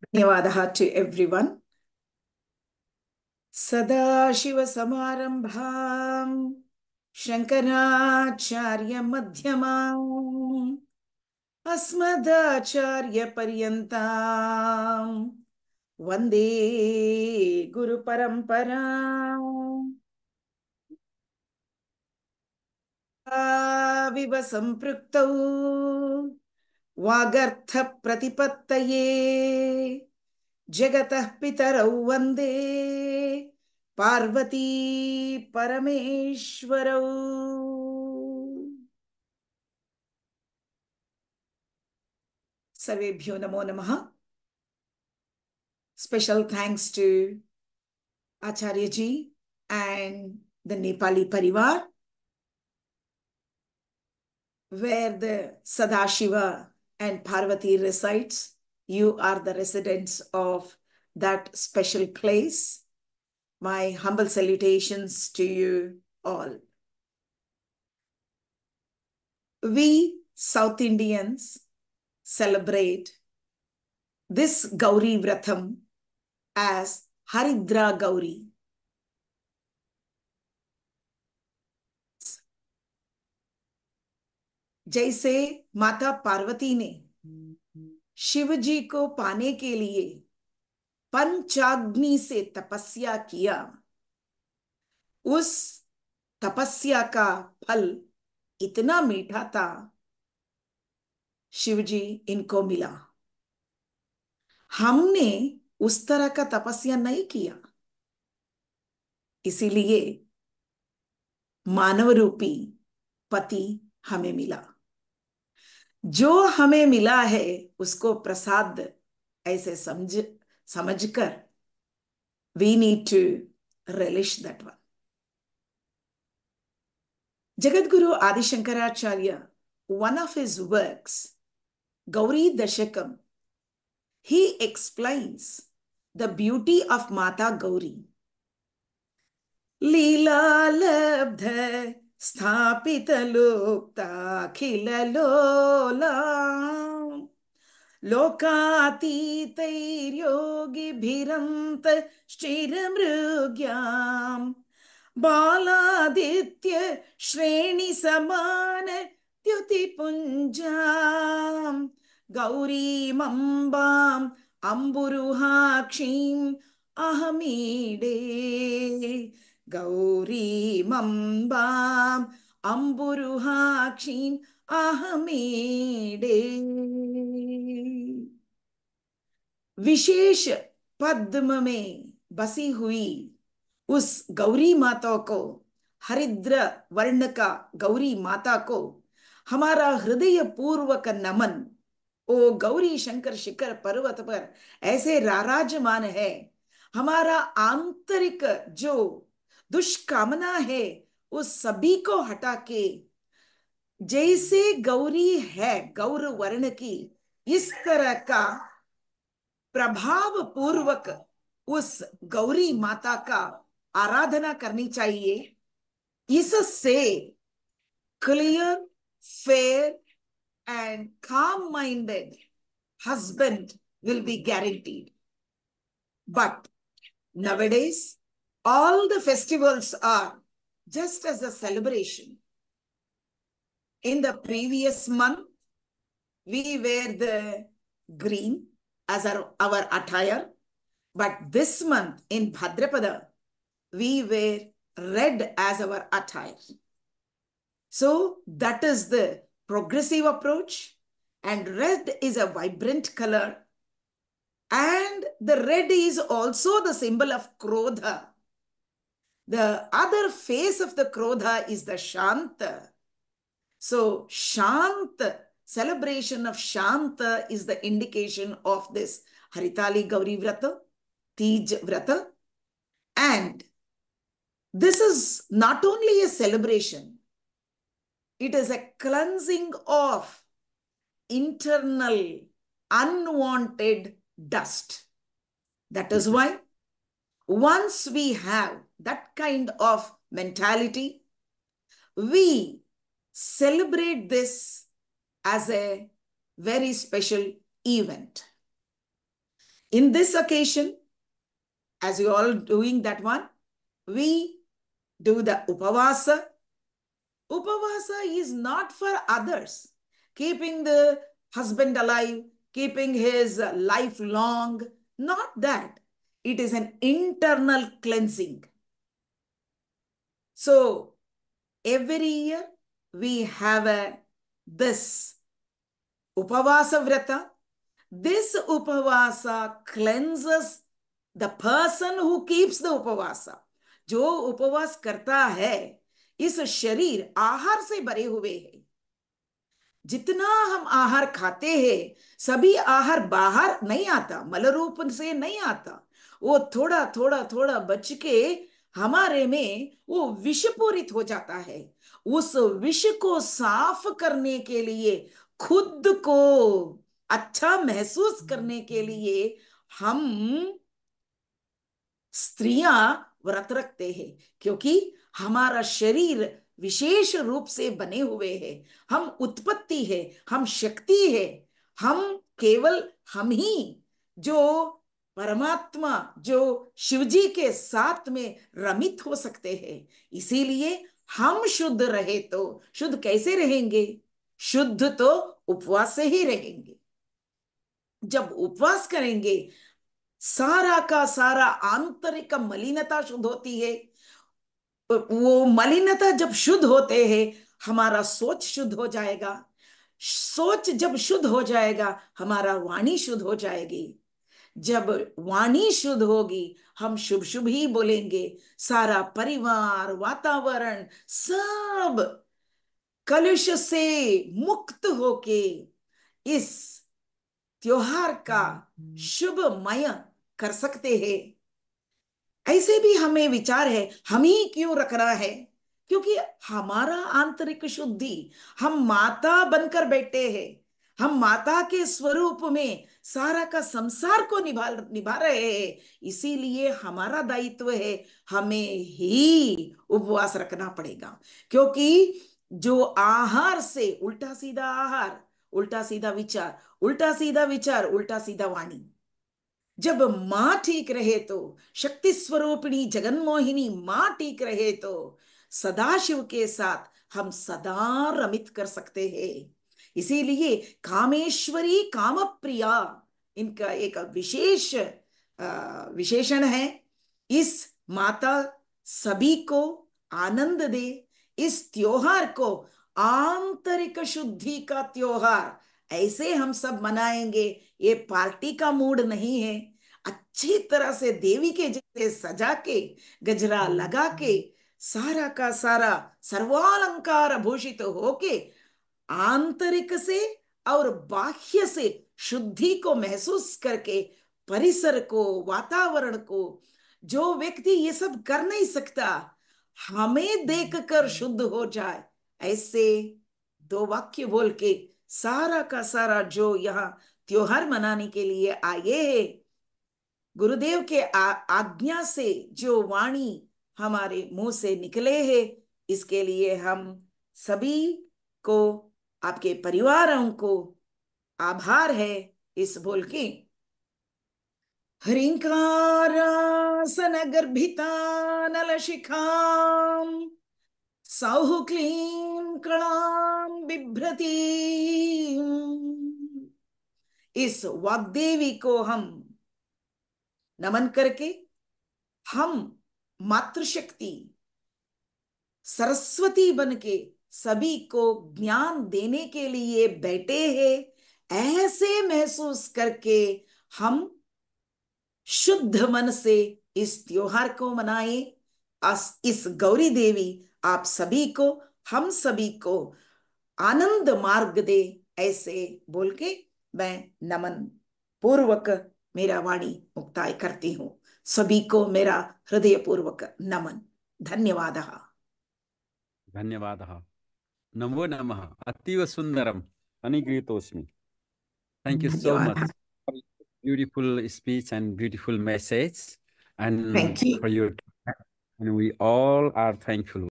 धन्यवादः to everyone. सदाशिवसमारम्भां शङ्कराचार्यमध्यमाम् अस्मदाचार्यपर्यन्तां वन्दे गुरुपरम्पराम्। विव सम्पृक्तौ वागर्थप्रतिपत्तये जगतः पितरौ वन्दे पार्वती परमेश्वरौ। सर्वेभ्यो नमो नमः. Special thanks to Acharya ji and the Nepali Parivar, where the Sadashiva and Parvati resides. You are the residents of that special place. My humble salutations to you all. We South Indians celebrate this Gauri Vratham as Haridra Gauri. जैसे माता पार्वती ने शिव जी को पाने के लिए पंचाग्नि से तपस्या किया, उस तपस्या का फल इतना मीठा था, शिव जी इनको मिला। हमने उस तरह का तपस्या नहीं किया, इसीलिए मानव रूपी पति हमें मिला। जो हमें मिला है उसको प्रसाद ऐसे समझकर we need to relish that one. Jagadguru Adi Shankaracharya, one of his works, Gauri Dashakam, he explains the beauty of Mata Gauri. Leela labdha sthapita lokta khila lola लोकातीतैर्योगिभिरन्त श्चिरमृग्याम् Baladitya श्रेणी समान द्युतिपुञ्जाम् गौरीमम्बाम् अम्बुरुहाक्षीम् अहमीडे गौरीमम्बाम् अम्बुरुहाक्षीम् अहमीडे। विशेष पद्म में बसी हुई उस गौरी माता को, हरिद्र वर्ण का गौरी माता को हमारा हृदय पूर्वक नमन। ओ गौरी शंकर शिखर पर्वत पर ऐसे राराजमान है, हमारा आंतरिक जो दुष्कामना है उस सभी को हटा के जैसे गौरी है गौर वर्ण की, इस तरह का प्रभाव पूर्वक उस गौरी माता का आराधना करनी चाहिए। इससे clear, fair and calm-minded husband will be guaranteed. But nowadays, all the festivals are just as a celebration. In the previous month, we wear the green as our attire. But this month in Bhadrapada, we wear red as our attire. So that is the progressive approach, and red is a vibrant color, and the red is also the symbol of Krodha. The other face of the Krodha is the Shanta. So Shanta, celebration of Shanta is the indication of this Haritali Gauri Vrata, Tej Vrata, and this is not only a celebration, it is a cleansing of internal unwanted dust. That is why once we have that kind of mentality, we celebrate this as a very special event. In this occasion, as you all doing that one, we do the upavasa. Upavasa is not for others, keeping the husband alive, keeping his life long, not that. It is an internal cleansing. So every year we have this upavasa vrata. This upavasa cleanses the person who keeps the upavasa. जो उपवास करता है, इस शरीर आहार से भरे हुए है। जितना हम आहार खाते हैं, सभी आहार बाहर नहीं आता, मल रूप से नहीं आता। वो थोड़ा थोड़ा थोड़ा बच के हमारे में वो विषपूरित हो जाता है। उस विष को साफ करने के लिए, खुद को अच्छा महसूस करने के लिए हम स्त्रियां व्रत रखते हैं, क्योंकि हमारा शरीर विशेष रूप से बने हुए हैं। हम उत्पत्ति है, हम शक्ति है, हम केवल हम ही जो परमात्मा, जो शिवजी के साथ में रमित हो सकते हैं। इसीलिए हम शुद्ध रहे तो शुद्ध कैसे रहेंगे? शुद्ध तो उपवास से ही रहेंगे। जब उपवास करेंगे, सारा का सारा आंतरिक मलिनता शुद्ध होती है। वो मलिनता जब शुद्ध होते हैं, हमारा सोच शुद्ध हो जाएगा। सोच जब शुद्ध हो जाएगा, हमारा वाणी शुद्ध हो जाएगी। जब वाणी शुद्ध होगी, हम शुभ शुभ ही बोलेंगे। सारा परिवार, वातावरण सब कलुष से मुक्त होके इस त्योहार का शुभमय कर सकते हैं। ऐसे भी हमें विचार है, हम ही क्यों रख रहा है? क्योंकि हमारा आंतरिक शुद्धि, हम माता बनकर बैठे हैं, हम माता के स्वरूप में सारा का संसार को निभा रहे हैं। इसीलिए हमारा दायित्व है, हमें ही उपवास रखना पड़ेगा। क्योंकि जो आहार से उल्टा सीधा आहार, उल्टा सीधा विचार, उल्टा सीधा विचार, उल्टा सीधा वाणी, जब मां ठीक रहे तो, शक्ति स्वरूपिणी जगन्मोहिनी मां ठीक रहे तो सदाशिव के साथ हम सदा रमित कर सकते हैं। इसीलिए कामेश्वरी काम प्रिया इनका एक विशेष विशेषण है। इस माता सभी को आनंद दे। इस त्योहार को आंतरिक शुद्धि का त्योहार ऐसे हम सब मनाएंगे। ये पार्टी का मूड नहीं है। अच्छी तरह से देवी के जैसे सजा के, गजरा लगा के, सारा का सारा सर्वालंकार भूषित होके, आंतरिक से और बाह्य से शुद्धि को महसूस करके, परिसर को, वातावरण को, जो व्यक्ति ये सब कर नहीं सकता, हमें देखकर शुद्ध हो जाए, ऐसे दो वाक्य बोल के सारा का सारा जो यहाँ त्योहार मनाने के लिए आए हैं, गुरुदेव के आज्ञा से जो वाणी हमारे मुंह से निकले हैं, इसके लिए हम सभी को, आपके परिवारों को आभार है इस बोल के। ह्रींकारासन गर्भिता नलशिखाम सौः क्लीं कलां बिभ्रती। इस वाग्देवी को हम नमन करके, हम मातृशक्ति सरस्वती बन के सभी को ज्ञान देने के लिए बैठे हैं, ऐसे महसूस करके हम शुद्ध मन से इस त्योहार को मनाएं। इस गौरी देवी आप सभी को, हम सभी को आनंद मार्ग दे, ऐसे बोल के मैं नमन पूर्वक मेरा वाणी मुक्ताय करती हूं। सभी को मेरा हृदय पूर्वक नमन। धन्यवादः। धन्यवादः। नमो नमः। अतीव Sundaram अनुगृहीतोऽस्मि। Thank you so much for beautiful speech and beautiful message, and Thank you. for your, and we all are thankful.